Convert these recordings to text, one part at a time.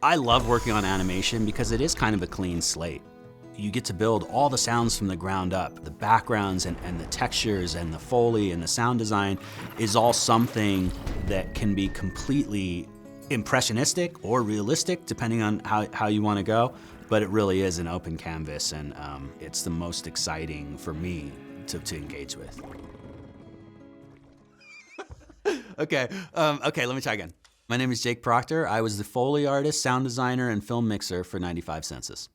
I love working on animation because it is kind of a clean slate. You get to build all the sounds from the ground up. The backgrounds and the textures and the foley and the sound design is all something that can be completely impressionistic or realistic, depending on how you want to go. But it really is an open canvas, and it's the most exciting for me to engage with. Okay, let me try again. My name is Jake Proctor. I was the Foley artist, sound designer, and film mixer for 95 Census.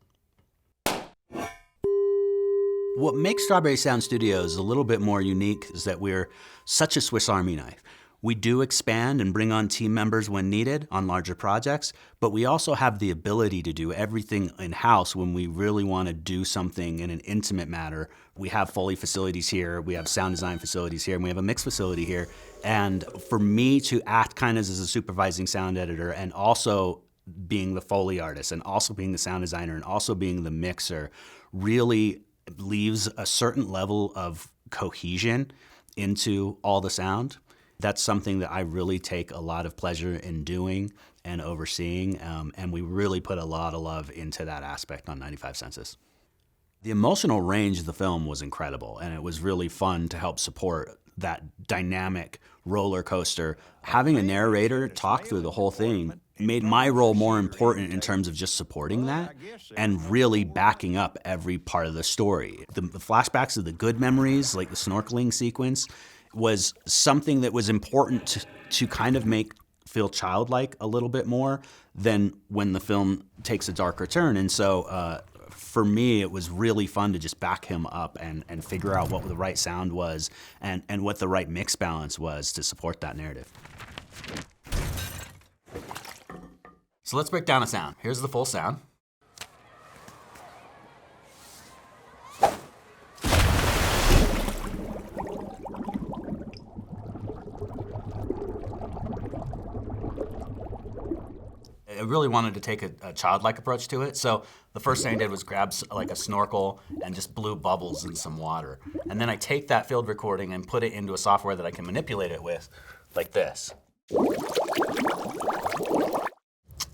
What makes Strawberry Sound Studios a little bit more unique is that we're such a Swiss Army knife. We do expand and bring on team members when needed on larger projects, but we also have the ability to do everything in-house when we really want to do something in an intimate manner. We have Foley facilities here, we have sound design facilities here, and we have a mix facility here. And for me to act kind of as a supervising sound editor and also being the Foley artist and also being the sound designer and also being the mixer really leaves a certain level of cohesion into all the sound. That's something that I really take a lot of pleasure in doing and overseeing, and we really put a lot of love into that aspect on 95 Census. The emotional range of the film was incredible, and it was really fun to help support that dynamic roller coaster. Having a narrator talk through the whole thing made my role more important in terms of just supporting that and really backing up every part of the story. The flashbacks of the good memories, like the snorkeling sequence, was something that was important to kind of make feel childlike a little bit more than when the film takes a darker turn. And so for me, it was really fun to just back him up and figure out what the right sound was and what the right mix balance was to support that narrative. So let's break down a sound. Here's the full sound. I really wanted to take a childlike approach to it, so the first thing I did was grab like a snorkel and just blew bubbles in some water. And then I take that field recording and put it into a software that I can manipulate it with, like this.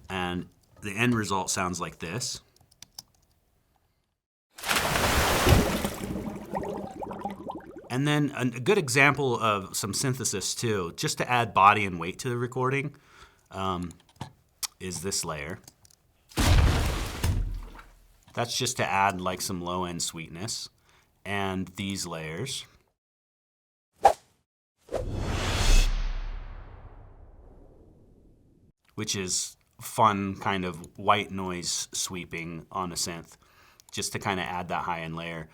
And the end result sounds like this. And then a good example of some synthesis too, just to add body and weight to the recording, is this layer. That's just to add like some low-end sweetness. And these layers. Which is fun kind of white noise sweeping on a synth, just to kind of add that high-end layer.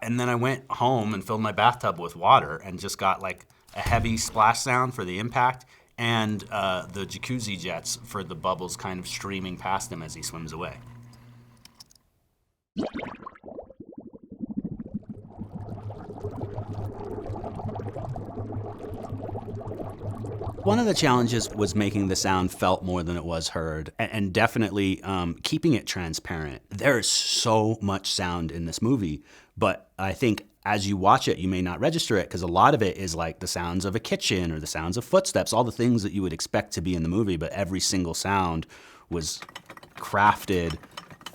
And then I went home and filled my bathtub with water and just got like a heavy splash sound for the impact and the jacuzzi jets for the bubbles kind of streaming past him as he swims away. One of the challenges was making the sound felt more than it was heard, and definitely keeping it transparent. There is so much sound in this movie, but I think as you watch it, you may not register it because a lot of it is like the sounds of a kitchen or the sounds of footsteps, all the things that you would expect to be in the movie, but every single sound was crafted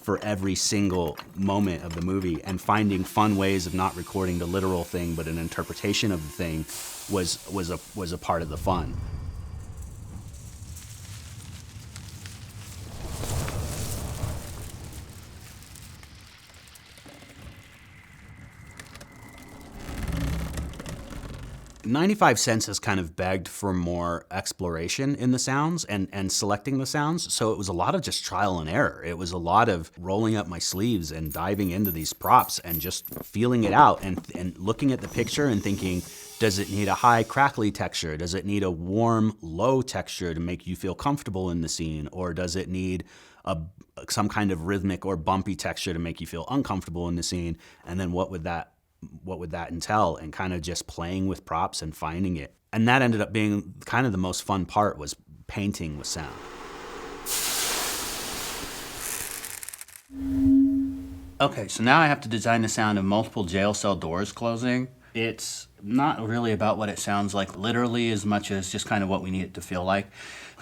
for every single moment of the movie, and finding fun ways of not recording the literal thing but an interpretation of the thing was a part of the fun. '95 Census kind of begged for more exploration in the sounds and selecting the sounds, so it was a lot of just trial and error. It was a lot of rolling up my sleeves and diving into these props and just feeling it out and looking at the picture and thinking, does it need a high crackly texture? Does it need a warm, low texture to make you feel comfortable in the scene? Or does it need some kind of rhythmic or bumpy texture to make you feel uncomfortable in the scene? And then what would that entail, and kind of just playing with props and finding it. And that ended up being kind of the most fun part, was painting with sound. Okay, so now I have to design the sound of multiple jail cell doors closing It's not really about what it sounds like literally as much as just kind of what we need it to feel like.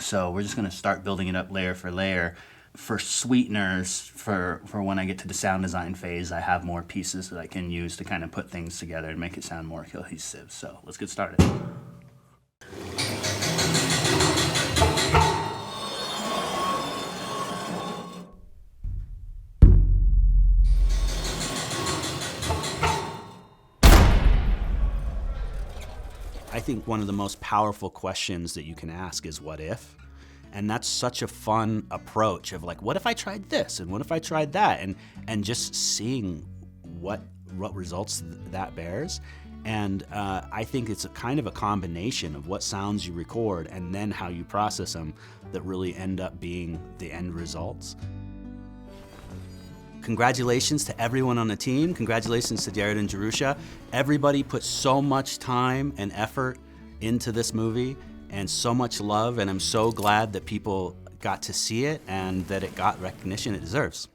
So we're just going to start building it up layer for layer. For sweeteners, for when I get to the sound design phase, I have more pieces that I can use to kind of put things together and make it sound more cohesive. So let's get started. I think one of the most powerful questions that you can ask is what if? And that's such a fun approach of like, what if I tried this and what if I tried that? And just seeing what results that bears. And I think it's a kind of a combination of what sounds you record and then how you process them that really end up being the end results. Congratulations to everyone on the team. Congratulations to Jared and Jerusha. Everybody put so much time and effort into this movie and so much love, and I'm so glad that people got to see it and that it got recognition it deserves.